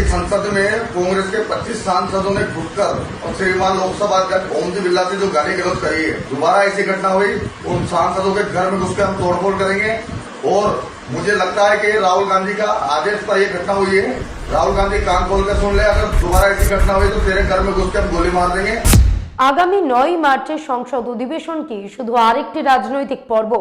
की संसद में कांग्रेस के 25 सांसदों ने घुसकर और श्रीमान लोकसभा अध्यक्ष ओम जी बिरला से जो गाली गलौज करी है, दोबारा ऐसी घटना हुई उन सांसदों के घर में घुस के हम तोड़फोड़ करेंगे। और मुझे लगता है कि राहुल गांधी का आदेश पर यह घटना हुई है। राहुल गांधी कान खोल कर सुन ले, अगर दोबारा ऐसी घटना हुई तो तेरे घर में घुस के हम गोली मार देंगे। আগামী 9 মার্চের সংসদ অধিবেশন কি শুধু আরেকটি রাজনৈতিক পর্ব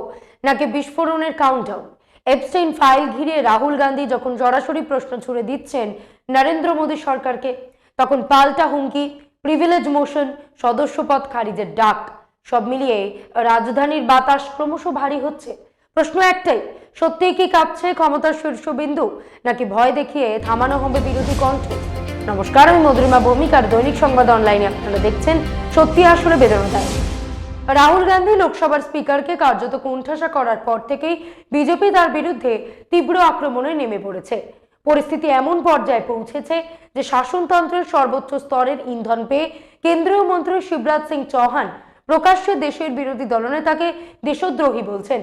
নাকি বিস্ফোরণের কাউন্টডাউন? এপস্টাইন ফাইল ঘিরে রাহুল গান্ধী যখন সরাসরি প্রশ্ন ছুড়ে দিচ্ছেন নরেন্দ্র মোদী সরকারকে, তখন পাল্টা হুমকি, প্রিভিলেজ মোশন, সদস্যপদ খারিজের ডাক, সব মিলিয়ে রাজধানীর বাতাস ক্রমশ ভারী হচ্ছে। প্রশ্ন একটাই, সত্যিই কি কাঁপছে ক্ষমতার শীর্ষবিন্দু, নাকি ভয় দেখিয়ে থামানো হবে বিরোধী কণ্ঠ? নমস্কার, আমি মধুরিমা ভৌমিকার দৈনিক সংবাদ অনলাইনে আপনারা দেখছেন সত্যি আসলে বেদনাদায়ক। রাহুল গান্ধী লোকসভার স্পিকারকে কার্যত কোণঠাসা করার পর থেকেই বিজেপি তার বিরুদ্ধে তীব্র আক্রমণে নেমে পড়েছে। পরিস্থিতি এমন পর্যায়ে পৌঁছেছে যে শাসনতন্ত্রের সর্বোচ্চ স্তরের ইন্ধন পেয়ে কেন্দ্রীয় মন্ত্রী শিবরাজ সিং চৌহান প্রকাশ্যে দেশের বিরোধী দলনেতাকে দেশদ্রোহী বলছেন।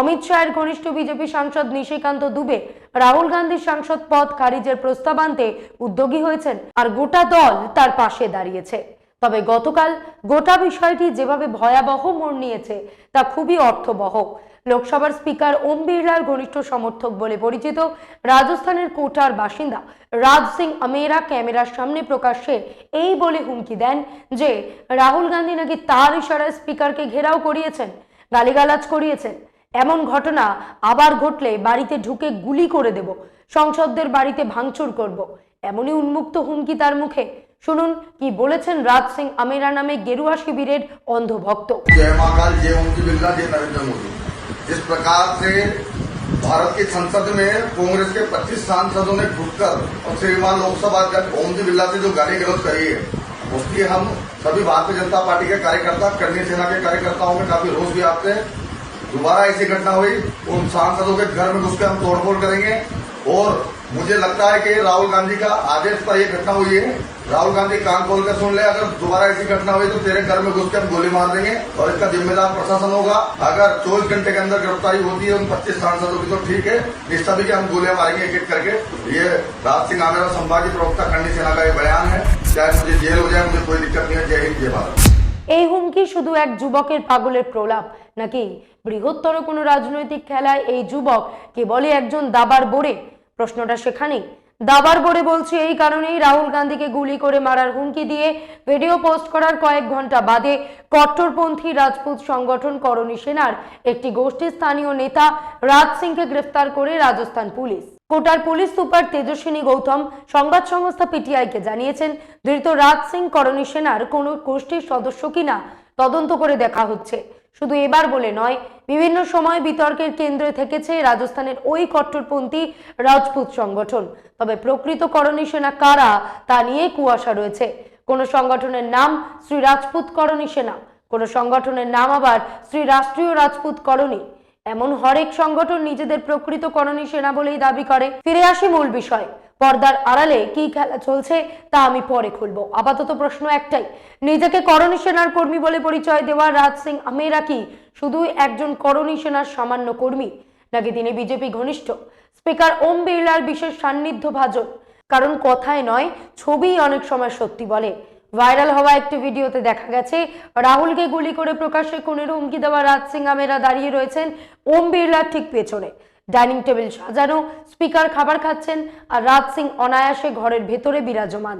অমিত শাহের ঘনিষ্ঠ বিজেপি সাংসদ নিশিকান্ত দুবে রাহুল গান্ধীর সাংসদ পদ খারিজের প্রস্তাব আনতে উদ্যোগী হয়েছেন, আর গোটা দল তার পাশে দাঁড়িয়েছে। তবে গতকাল গোটা বিষয়টি যেভাবে ভয়াবহ মোড় নিয়েছে তা খুবই অর্থবহ। লোকসভার স্পিকার ওম বিড়লার ঘনিষ্ঠ সমর্থক বলে পরিচিত রাজস্থানের কোটার বাসিন্দা রাজ সিং আমেরা ক্যামেরার সামনে প্রকাশ্যে এই বলে হুমকি দেন যে রাহুল গান্ধী নাকি তার ইশারায় স্পিকারকে ঘেরাও করিয়েছেন, গালিগালাজ করিয়েছেন। এমন ঘটনা আবার ঘটলে বাড়িতে ঢুকে গুলি করে দেব, সংসদদের বাড়িতে ভাঙচুর করব, এমনই উন্মুক্ত হুমকি তার মুখে। শুনুন কি বলেছেন রাজ সিং আমেরা নামে গেরুয়া শিবিরের অন্ধভক্ত। जय महाकाल, जय ओम जी बिरला, जय नरेंद्र मोदी। जिस प्रकार से भारत की संसद में कांग्रेस के 25 सांसदों ने घुसकर और श्रीमान लोकसभा अध्यक्ष ओम जी बिरला से जो गाली गलौज करी है, उसकी हम सभी भारतीय जनता पार्टी के कार्यकर्ता, करनी सेना के कार्यकर्ताओं में काफी रोष भी आते हैं। दोबारा ऐसी घटना हुई उन सांसदों के घर में घुस के हम तोड़फोड़ करेंगे। और मुझे लगता है कि राहुल गांधी का आदेश पर यह घटना हुई है। राहुल गांधी कान खोल कर सुन ले, अगर दोबारा ऐसी घटना हुई तो तेरे घर में घुस के हम गोली मार देंगे और इसका जिम्मेदार प्रशासन होगा। अगर 24 घंटे के अंदर गिरफ्तारी होती है उन 25 सांसदों की तो ठीक है, इस सभी के हम गोलियां मारेंगे एक एक करके। ये राज सिंह आमेरा संभाजी प्रवक्ता करनी सेना का ये बयान है। चाहे मुझे जेल हो जाए, मुझे कोई दिक्कत नहीं है। जय हिंद, जय भारत। এই হুমকি শুধু এক যুবকের পাগলের প্রলাপ, নাকি বৃহত্তর কোনো রাজনৈতিক খেলায় এই যুবক কেবলই একজন দাবার বোড়ে? প্রশ্নটা সেখানেই। দাবার বোড়ে বলছি এই কারণেই, রাহুল গান্ধীকে গুলি করে মারার হুমকি দিয়ে ভিডিও পোস্ট করার কয়েক ঘন্টা বাদে কট্টরপন্থী রাজপুত সংগঠন করণী সেনার একটি গোষ্ঠীর স্থানীয় নেতা রাজ সিংকে গ্রেফতার করে রাজস্থান পুলিশ। কোটার পুলিশ সুপার তেজস্বিনী গৌতম সংবাদ সংস্থা পিটিআইকে জানিয়েছেন, ধৃত রাজ সিং করণী সেনার কোনো গোষ্ঠীর সদস্য কিনা তদন্ত করে দেখা হচ্ছে। শুধু এবার বলে নয়, বিভিন্ন সময় বিতর্কের কেন্দ্রে থেকেছে রাজস্থানের ওই কট্টরপন্থী রাজপুত সংগঠন। তবে প্রকৃত করণী সেনা কারা তা নিয়ে কুয়াশা রয়েছে। কোন সংগঠনের নাম শ্রী রাজপুত করণী সেনা, কোন সংগঠনের নাম আবার শ্রী রাষ্ট্রীয় রাজপুত করণী। এমন হরেক সংগঠন নিজেদের প্রকৃত করণী সেনা বলেই দাবি করে। ফিরে আসি মূল বিষয়, পর্দার আড়ালে কি খেলা চলছে তা আমি পরে খুলবো। আপাতত প্রশ্ন একটাই, নিজেকে করণী সেনার কর্মী বলে পরিচয় দেওয়া রাজ সিং আমেরা কি শুধুই একজন করণী সেনার সামান্য কর্মী, নাকি তিনি বিজেপি ঘনিষ্ঠ স্পিকার ওম বিড়লার বিশেষ সান্নিধ্য ভাজন? কারণ কথায় নয়, ছবি অনেক সময় সত্যি বলে। ভাইরাল হওয়া একটি ভিডিওতে দেখা গেছে রাহুলকে গুলি করে প্রকাশ্যে খুনের হুমকি দেওয়া রাজ সিং আমেরা দাঁড়িয়ে রয়েছেন ওম বিড়লার ঠিক পেছনে। ডাইনিং টেবিল সাজানো, স্পিকার খাবার খাচ্ছেন, আর রাজ সিং অনায়াসে ঘরের ভেতরে বিরাজমান।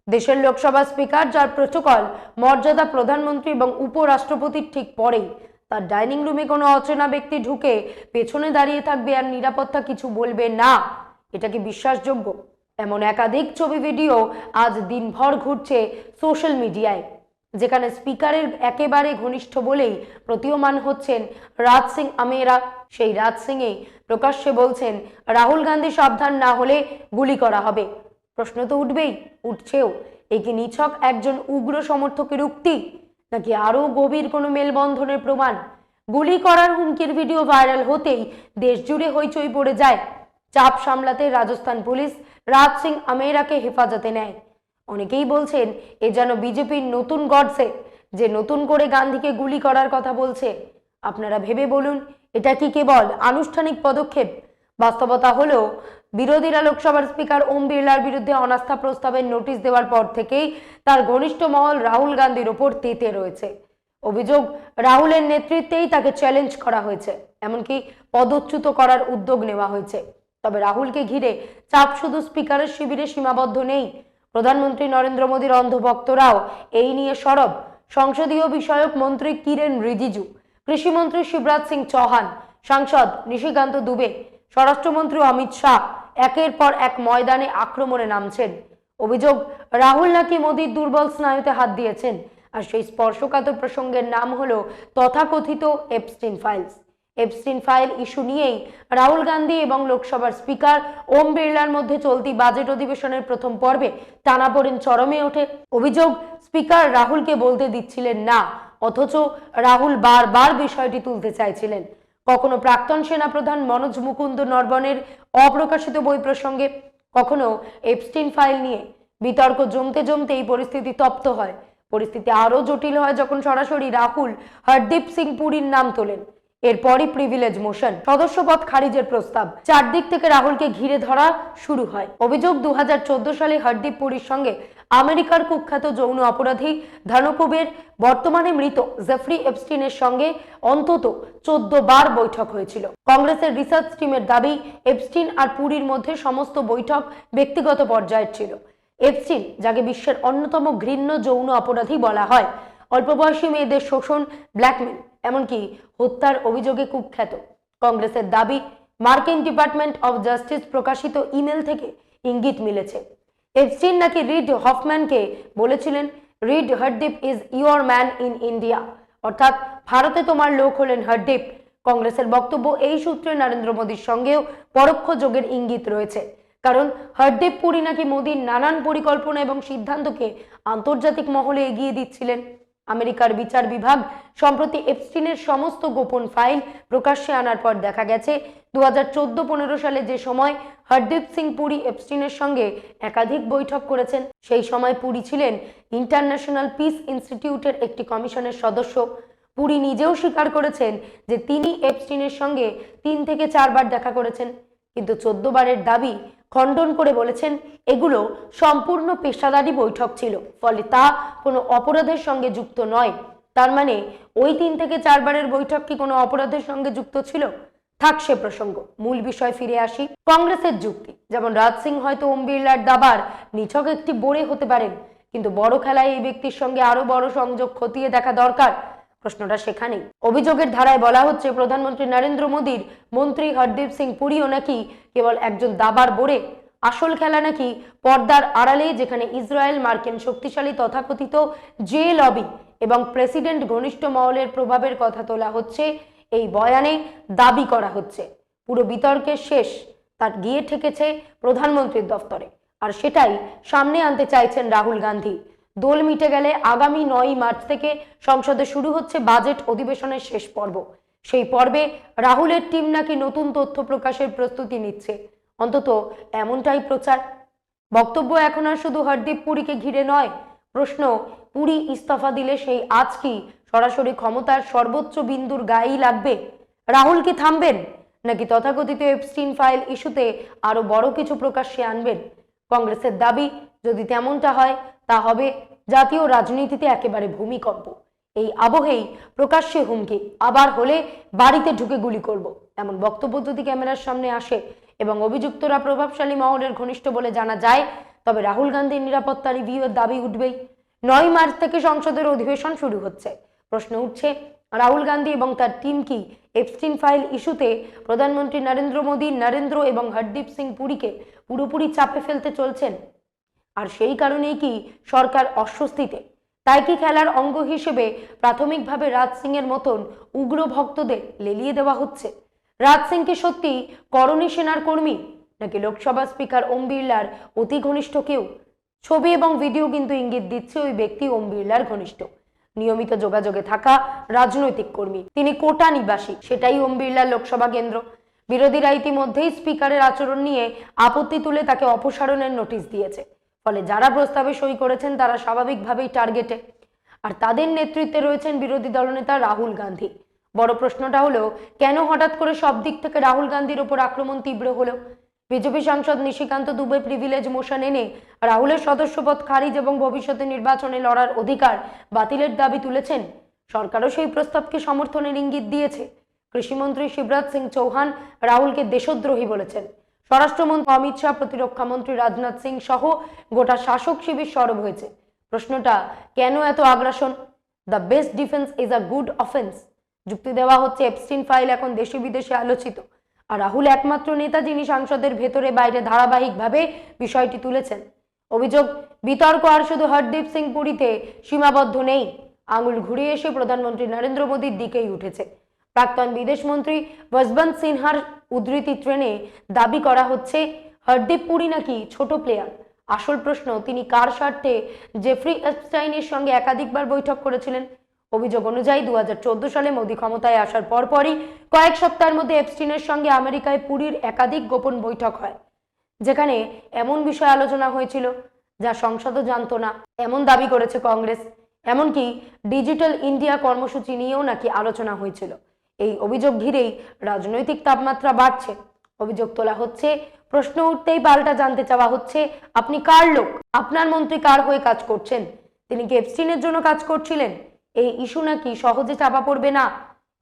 দেশের লোকসভা স্পিকার, যার প্রোটোকল মর্যাদা প্রধানমন্ত্রী এবং উপরাষ্ট্রপতির ঠিক পরেই, তার ডাইনিং রুমে কোনো অচেনা ব্যক্তি ঢুকে পেছনে দাঁড়িয়ে থাকবে আর নিরাপত্তা কিছু বলবে না, এটা কি বিশ্বাসযোগ্য? এমন একাধিক ছবি ভিডিও আজ দিনভর ঘুরছে সোশ্যাল মিডিয়ায়, যেখানে স্পিকারের একেবারে ঘনিষ্ঠ বলেই প্রতীয়মান হচ্ছেন রাজ সিং আমেরা। সেই রাজ সিংই প্রকাশ্যে বলছেন রাহুল গান্ধী সাবধান না হলে গুলি করা হবে। প্রশ্ন তো উঠবেই, উঠছেও। এই কি নিছক একজন উগ্র সমর্থকের উক্তি, নাকি আরো গভীর কোনো মেলবন্ধনের প্রমাণ? গুলি করার হুমকির ভিডিও ভাইরাল হতেই দেশ জুড়ে হইচই পড়ে যায়। চাপ সামলাতে রাজস্থান পুলিশ রাজ সিং আমেরাকে হেফাজতে নেয়। অনেকেই বলছেন এ যেন বিজেপির নতুন গডসে, যে নতুন করে গান্ধীকে গুলি করার কথা বলছে। আপনারা ভেবে বলুন, এটা কি কেবল আনুষ্ঠানিক পদক্ষেপ? বাস্তবতা হলো বিরোধীরা লোকসভার স্পিকার ওম বিড়লার বিরুদ্ধে অনাস্থা প্রস্তাবের নোটিশ দেওয়ার পর থেকেই তার ঘনিষ্ঠ মহল রাহুল গান্ধীর ওপর তেতে রয়েছে। অভিযোগ, রাহুলের নেতৃত্বেই তাকে চ্যালেঞ্জ করা হয়েছে, এমনকি পদচ্যুত করার উদ্যোগ নেওয়া হয়েছে। তবে রাহুলকে ঘিরে চাপ শুধু স্পিকারের শিবিরে সীমাবদ্ধ নেই। প্রধানমন্ত্রী নরেন্দ্র মোদীর অন্ধভক্তরাও এই নিয়ে সরব। সংসদীয় বিষয়ক মন্ত্রী কিরেন রিজিজু, কৃষিমন্ত্রী শিবরাজ সিং চৌহান, সাংসদ নিশিকান্ত দুবে, স্বরাষ্ট্রমন্ত্রী অমিত শাহ একের পর এক ময়দানে আক্রমণে নামছেন। অভিযোগ, রাহুল নাকি মোদীর দুর্বল স্নায়ুতে হাত দিয়েছেন। আর সেই স্পর্শকাতর প্রসঙ্গের নাম হলো তথাকথিত Epstein files. Epstein file issue নিয়েই রাহুল গান্ধী এবং লোকসভার স্পিকার ওম বিড়লার মধ্যে চলতি বাজেট অধিবেশনের প্রথম পর্বে টানাপোড়েন চরমে ওঠে। অভিযোগ, স্পিকার রাহুলকে বলতে দিচ্ছিলেন না, অথচ রাহুল বারবার বিষয়টি তুলতে চাইছিলেন। কখনো প্রাক্তন সেনাপ্রধান মনোজ মুকুন্দ নরবনের অপ্রকাশিত বই প্রসঙ্গে, কখনো এপস্টিন ফাইল নিয়ে। বিতর্ক জমতে জমতে এই পরিস্থিতি তপ্ত হয়। পরিস্থিতি আরো জটিল হয় যখন সরাসরি রাহুল হরদীপ সিং পুরীর নাম তোলেন। এরপরই প্রিভিলেজ মোশন, সদস্যপদ খারিজের প্রস্তাব, চারদিক থেকে রাহুলকে ঘিরে ধরা শুরু হয়। অভিযোগ, 2014 সালে হরদীপ পুরীর সঙ্গে আমেরিকার কুখ্যাত যৌন অপরাধী ধানকুবের, বর্তমানে মৃত জেফরি এপস্টিনের সঙ্গে অন্তত 14 বার বৈঠক হয়েছিল। কংগ্রেসের রিসার্চ টিমের দাবি, এপস্টিন আর পুরীর মধ্যে সমস্ত বৈঠক ব্যক্তিগত পর্যায়ের ছিল। এপস্টিন, যাকে বিশ্বের অন্যতম ঘৃণ্য যৌন অপরাধী বলা হয়, অল্প বয়সী মেয়েদের শোষণ, ব্ল্যাকমেল, এমনকি হত্যার অভিযোগে কুখ্যাত। কংগ্রেসের দাবি, মার্কিন ডিপার্টমেন্ট অফ জাস্টিস প্রকাশিত ইমেল থেকে ইঙ্গিত মিলেছে। এপস্টিন নাকি রিড হফম্যানকে বলেছিলেন, read Hardeep is your man in India, অর্থাৎ ভারতে তোমার লোক হলেন হরদীপ। কংগ্রেসের বক্তব্য, এই সূত্রে নরেন্দ্র মোদীর সঙ্গেও পরোক্ষ যোগের ইঙ্গিত রয়েছে, কারণ হরদীপ পুরী নাকি মোদীর নানান পরিকল্পনা এবং সিদ্ধান্তকে আন্তর্জাতিক মহলে এগিয়ে দিচ্ছিলেন। আমেরিকার বিচার বিভাগ সম্প্রতি এপস্টিনের সমস্ত গোপন ফাইল প্রকাশ্যে আনার পর দেখা গেছে 2014-15 সালে যে সময় হরদীপ সিং পুরী এপস্টিনের সঙ্গে একাধিক বৈঠক করেছেন, সেই সময় পুরী ছিলেন ইন্টারন্যাশনাল পিস ইনস্টিটিউটের একটি কমিশনের সদস্য। পুরী নিজেও স্বীকার করেছেন যে তিনি এপস্টিনের সঙ্গে 3 থেকে 4 বার দেখা করেছেন, কিন্তু 14 বারের দাবি খণ্ডন করে বলেছেন এগুলো সম্পূর্ণ পেশাদারি বৈঠক ছিল, ফলে তা কোনো অপরাধের সঙ্গে যুক্ত নয়। তার মানে ওই 3 থেকে 4 বারের বৈঠক কি কোনো অপরাধের সঙ্গে যুক্ত ছিল? থাক সে প্রসঙ্গ, মূল বিষয় ফিরে আসি। কংগ্রেসের যুক্তি, যেমন রাজ সিং হয়তো ওম বিড়লার দাবার নিছক একটি বোড়ে হতে পারেন, কিন্তু বড় খেলায় এই ব্যক্তির সঙ্গে আরো বড় সংযোগ খতিয়ে দেখা দরকার। প্রশ্নটা সেখানেই। অভিযোগের ধারায় বলা হচ্ছে, প্রধানমন্ত্রী নরেন্দ্র মোদীর মন্ত্রী হরদীপ সিং পুরীও নাকি কেবল একজন দাবার বোড়ে। আসল খেলা নাকি পর্দার আড়ালে, যেখানে ইসরায়েল, মার্কিন শক্তিশালী তথাকথিত জে লবি এবং প্রেসিডেন্ট ঘনিষ্ঠ মহলের প্রভাবের কথা তোলা হচ্ছে। এই বয়ানে দাবি করা হচ্ছে পুরো বিতর্কের শেষ তার গিয়ে ঠেকেছে প্রধানমন্ত্রীর দফতরে, আর সেটাই সামনে আনতে চাইছেন রাহুল গান্ধী। দোল মিটে গেলে আগামী 9 মার্চ থেকে সংসদে শুরু হচ্ছে বাজেট অধিবেশনের শেষ পর্ব। সেই পর্বে রাহুলের টিম নাকি নতুন তথ্য প্রকাশের প্রস্তুতি নিচ্ছে, অন্তত এমনটাই প্রচার। বক্তব্য এখন আর শুধু হরদীপ পুরীকে ঘিরে নয়। প্রশ্ন, পুরী ইস্তফা দিলে সেই আজ কি সরাসরি ক্ষমতার সর্বোচ্চ বিন্দুর গায়েই লাগবে? রাহুল কি থামবেন, নাকি তথাকথিত এপস্টিন ফাইল ইস্যুতে আরো বড় কিছু প্রকাশ্যে আনবেন? কংগ্রেসের দাবি, যদি তেমনটা হয় তা হবে জাতীয় রাজনীতিতে একেবারে ভূমিকম্প। এই আবহেই প্রকাশ্যে হুমকি, আবার হলে বাড়িতে ঢুকে গুলি করব, এমন বক্তব্য যদি ক্যামেরার সামনে আসে এবং অভিযুক্তরা প্রভাবশালী মহলের ঘনিষ্ঠ বলে জানা যায়, তবে রাহুল গান্ধীর নিরাপত্তা রিভিউয়ের দাবি উঠবেই। 9 মার্চ থেকে সংসদের অধিবেশন শুরু হচ্ছে। প্রশ্ন উঠছে, রাহুল গান্ধী এবং তার টিম কি এপস্টিন ফাইল ইস্যুতে প্রধানমন্ত্রী নরেন্দ্র মোদী, নরেন্দ্র এবং হরদীপ সিং পুরীকে পুরোপুরি চাপে ফেলতে চলছেন? আর সেই কারণেই কি সরকার অস্বস্তিতে? তাই কি খেলার অঙ্গ হিসেবে প্রাথমিকভাবে রাজ সিং এর মতন উগ্র ভক্তদের লেলিয়ে দেওয়া হচ্ছে? রাজ সিং কি সত্যি করণী সেনার কর্মী, নাকি লোকসভা স্পিকার ওম বিড়লার অতি ঘনিষ্ঠ কেউ? ছবি এবং ভিডিও কিন্তু ইঙ্গিত দিচ্ছে ওই ব্যক্তি ওম বিড়লার ঘনিষ্ঠ, নিয়মিত যোগাযোগে থাকা রাজনৈতিক কর্মী। তিনি কোটা নিবাসী, সেটাই ওম বিড়লার লোকসভা কেন্দ্র। বিরোধীরা ইতিমধ্যেই স্পিকারের আচরণ নিয়ে আপত্তি তুলে তাকে অপসারণের নোটিশ দিয়েছে, ফলে যারা প্রস্তাবে সই করেছেন তারা স্বাভাবিকভাবেই টার্গেটে। আর তাদের নেতৃত্বে রয়েছেন বিরোধী দলনেতা রাহুল গান্ধী। বড় প্রশ্নটা হলো, কেন হঠাৎ করে সব দিক থেকে রাহুল গান্ধীর ওপর আক্রমণ তীব্র হলো? বিজেপি সাংসদ নিশিকান্ত দুবে প্রিভিলেজ মোশন এনে রাহুলের সদস্যপদ খারিজ এবং ভবিষ্যতে নির্বাচনে লড়ার অধিকার বাতিলের দাবি তুলেছেন। সরকারও সেই প্রস্তাবকে সমর্থনের ইঙ্গিত দিয়েছে। কৃষিমন্ত্রী শিবরাজ সিং চৌহান রাহুলকে দেশদ্রোহী বলেছেন। স্বরাষ্ট্রমন্ত্রী অমিত শাহ, প্রতিরক্ষা মন্ত্রী রাজনাথ সিং সহ গোটা শাসক শিবির সরব হয়েছে। প্রশ্নটা, কেন এত আগ্রাসন? The best defence is a good offence. যুক্তি দেওয়া হচ্ছে, এপস্টিন ফাইল এখন দেশে বিদেশে আলোচিত, আর রাহুল একমাত্র নেতা যিনি সংসদের ভেতরে বাইরে ধারাবাহিকভাবে বিষয়টি তুলেছেন। অভিযোগ, বিতর্ক আর শুধু হরদীপ সিং পুরীতে সীমাবদ্ধ নেই, আঙুল ঘুরিয়ে এসে প্রধানমন্ত্রী নরেন্দ্র মোদীর দিকেই উঠেছে। প্রাক্তন বিদেশমন্ত্রী যশবন্ত সিনহার উদ্ধৃতি ট্রেনে দাবি করা হচ্ছে হরদীপ পুরী নাকি ছোট প্লেয়ার। আসল প্রশ্ন, তিনি কার স্বার্থে জেফ্রি এপস্টাইনের সঙ্গে একাধিকবার বৈঠক করেছিলেন? অভিযোগ অনুযায়ী 2014 সালে মোদী ক্ষমতায় আসার পরপরই কয়েক সপ্তাহের মধ্যে এপস্টিনের সঙ্গে আমেরিকায় পুরীর একাধিক গোপন বৈঠক হয়, যেখানে এমন বিষয় আলোচনা হয়েছিল যা সংসদও জানত না, এমন দাবি করেছে কংগ্রেস। এমনকি ডিজিটাল ইন্ডিয়া কর্মসূচি নিয়েও নাকি আলোচনা হয়েছিল। এই অভিযোগ ঘিরেই রাজনৈতিক তাপমাত্রা বাড়ছে। অভিযোগ তোলা হচ্ছে, প্রশ্ন উঠতেই পাল্টা জানতে চাওয়া হচ্ছে, আপনি কার লোক? আপনার মন্ত্রী কার হয়ে কাজ করছেন? তিনি কি এপস্টিনের জন্য কাজ করছিলেন? এই ইস্যু নাকি সহজে চাপা পড়বে না।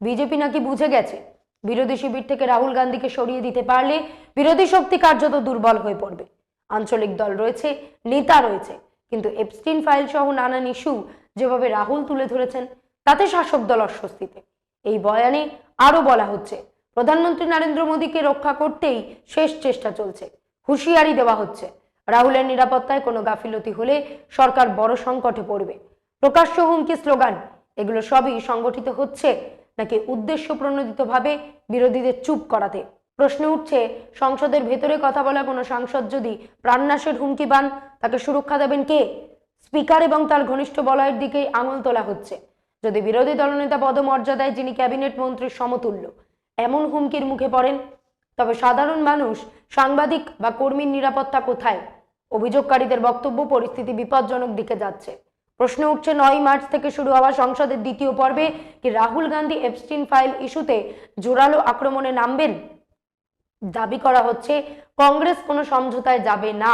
বিজেপি নাকি বুঝে গেছে বিরোধী শিবির থেকে রাহুল গান্ধীকে সরিয়ে দিতে পারলে বিরোধী শক্তি কার্যত দুর্বল হয়ে পড়বে। আঞ্চলিক দল রয়েছে, নেতা রয়েছে, কিন্তু এপস্টিন ফাইল সহ নানান ইস্যু যেভাবে রাহুল তুলে ধরেছেন, তাতে শাসক দল অস্বস্তিতে। এই বয়ানে আরো বলা হচ্ছে, প্রধানমন্ত্রী নরেন্দ্র মোদীকে রক্ষা করতেই শেষ চেষ্টা চলছে। হুঁশিয়ারি দেওয়া হচ্ছে, রাহুলের নিরাপত্তায় কোনো গাফিলতি হলে সরকার বড় সংকটে পড়বে। প্রকাশ্য হুমকি, স্লোগান, এগুলো সবই সংগঠিত হচ্ছে নাকি উদ্দেশ্য প্রণোদিতভাবে বিরোধীদের চুপ করাতে? প্রশ্ন উঠছে, সংসদের ভেতরে কথা বলা কোনো সাংসদ যদি প্রাণনাশের হুমকি পান, তাকে সুরক্ষা দেবেন কে? স্পিকার এবং তার ঘনিষ্ঠ বলয়ের দিকেই আঙুল তোলা হচ্ছে। যদি বিরোধী দলনেতা পদমর্যাদায়, যিনি ক্যাবিনেট মন্ত্রীর সমতুল্য, এমন হুমকির মুখে পড়েন, তবে সাধারণ মানুষ, সাংবাদিক বা কর্মীর নিরাপত্তা কোথায়? অভিযোগকারীদের বক্তব্য, পরিস্থিতি বিপজ্জনক দিকে যাচ্ছে। প্রশ্ন উঠছে, 9 মার্চ থেকে শুরু হওয়া সংসদের দ্বিতীয় পর্বে কি রাহুল গান্ধী এপস্টিন ফাইল ইস্যুতে জোরালো আক্রমণে নামবেন? দাবি করা হচ্ছে, কংগ্রেস কোনো সমঝোতায় যাবে না।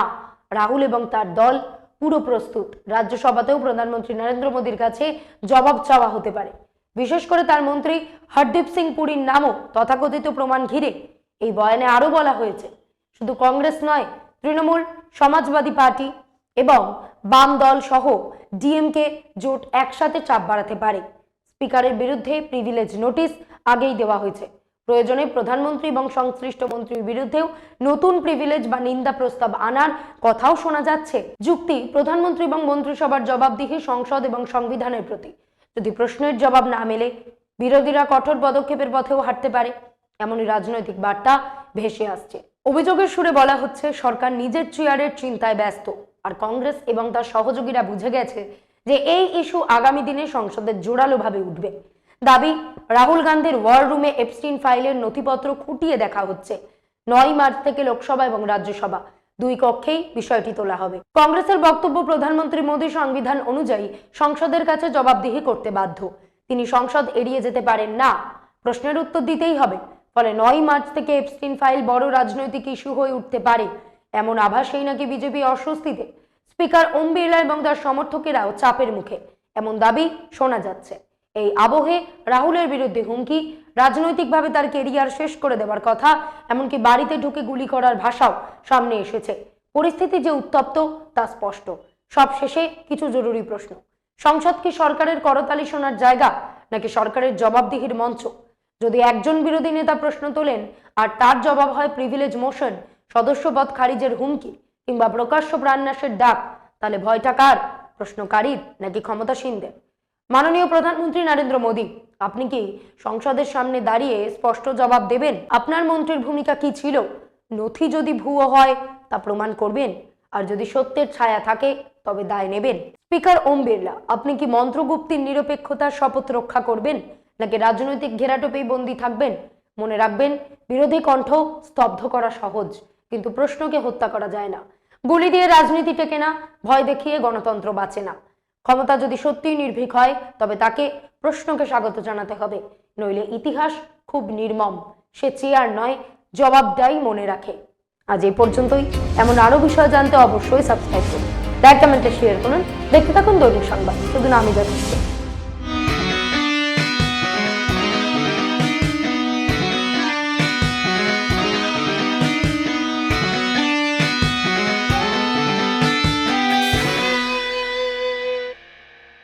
রাহুল এবং তার দল পুরো প্রস্তুত। রাজ্যসভাতেও প্রধানমন্ত্রী নরেন্দ্র মোদীর কাছে জবাব চাওয়া হতে পারে, বিশেষ করে তার মন্ত্রী হরদীপ সিং পুরীর নামও তথাকথিত প্রমাণ ঘিরে। এই বয়ানে আরো বলা হয়েছে, শুধু কংগ্রেস নয়, তৃণমূল, সমাজবাদী পার্টি এবং বাম দল সহ ডিএমকে জোট একসাথে চাপ বাড়াতে পারে। স্পিকারের বিরুদ্ধে প্রিভিলেজ নোটিশ আগেই দেওয়া হয়েছে। প্রয়োজনে প্রধানমন্ত্রী এবং সংশ্লিষ্ট মন্ত্রীর বিরুদ্ধেও নতুন প্রিভিলেজ বা নিন্দা প্রস্তাব আনার কথাও শোনা যাচ্ছে। যুক্তি, প্রধানমন্ত্রী এবং মন্ত্রিসভার জবাবদিহি সংসদ এবং সংবিধানের প্রতি। যদি প্রশ্নের জবাব না মেলে, বিরোধীরা কঠোর পদক্ষেপের পথেও হাঁটতে পারে, এমনই রাজনৈতিক বার্তা ভেসে আসছে। অভিযোগের সুরে বলা হচ্ছে, সরকার নিজের চেয়ারের চিন্তায় ব্যস্ত, আর কংগ্রেস এবং তার সহযোগীরা বুঝে গেছে যে এই ইস্যু আগামী দিনে সংসদে জোরালোভাবে উঠবে। দাবি, রাহুল গান্ধীর ওয়ার রুমে এপস্টিন ফাইলের নথিপত্র খুঁটিয়ে দেখা হচ্ছে। 9 মার্চ থেকে লোকসভা এবং রাজ্যসভা দুই কক্ষেই বিষয়টি তোলা হবে। কংগ্রেসের বক্তব্য, প্রধানমন্ত্রী মোদী সংবিধান অনুযায়ী সংসদের কাছে জবাবদিহি করতে বাধ্য। তিনি সংসদ এড়িয়ে যেতে পারেন না, প্রশ্নের উত্তর দিতেই হবে। ফলে 9 মার্চ থেকে এপস্টিন ফাইল বড় রাজনৈতিক ইস্যু হয়ে উঠতে পারে, এমন আভাসেই নাকি বিজেপি অস্বস্তিতে। স্পিকার ওম বিড়লা এবং তার সমর্থকেরাও চাপের মুখে, এমন দাবি শোনা যাচ্ছে। এই আবহে রাহুলের বিরুদ্ধে হুমকি, রাজনৈতিকভাবে তার কেরিয়ার শেষ করে দেওয়ার কথা, এমনকি বাড়িতে ঢুকে গুলি করার ভাষাও সামনে এসেছে। পরিস্থিতি যে উত্তপ্ত তা স্পষ্ট। সব শেষে কিছু জরুরি প্রশ্ন, সংসদ কি সরকারের করতালি শোনার জায়গা নাকি সরকারের জবাবদিহির মঞ্চ? যদি একজন বিরোধী নেতা প্রশ্ন তোলেন আর তার জবাব হয় প্রিভিলেজ মোশন, সদস্যপদ খারিজের হুমকি কিংবা প্রকাশ্য প্রাণনাশের ডাক, তাহলে ভয়টা কার? প্রশ্নকারীর নাকি ক্ষমতাসীনদের? মাননীয় প্রধানমন্ত্রী নরেন্দ্র মোদী, আপনি কি সংসদের সামনে দাঁড়িয়ে স্পষ্ট জবাব দেবেন? আপনার মন্ত্রীর ভূমিকা কি ছিল? নথি যদি ভুয়ো হয় তা প্রমাণ করবেন, আর যদি সত্যের ছায়া থাকে তবে দায় নেবেন। স্পিকার ওম বিড়লা, আপনি কি মন্ত্রগুপ্তির নিরপেক্ষতার শপথ রক্ষা করবেন নাকি রাজনৈতিক ঘেরাটোপেই বন্দী থাকবেন? মনে রাখবেন, বিরোধী কণ্ঠ স্তব্ধ করা সহজ, কিন্তু প্রশ্নকে হত্যা করা যায় না। গুলি দিয়ে রাজনীতি টেকে না, ভয় দেখিয়ে গণতন্ত্র বাঁচে না। ক্ষমতা যদি সত্যিই নির্ভীক হয়, তবে তাকে প্রশ্নকে স্বাগত জানাতে হবে, নইলে ইতিহাস খুব নির্মম। সে চেয়ার নয়, জবাবটাই মনে রাখে। আজ এই পর্যন্তই। এমন আরো বিষয় জানতে অবশ্যই সাবস্ক্রাইব করুন, লাইক কমেন্টে শেয়ার করুন। দেখতে থাকুন দৈনিক সংবাদ, শুধু নামই যথেষ্ট।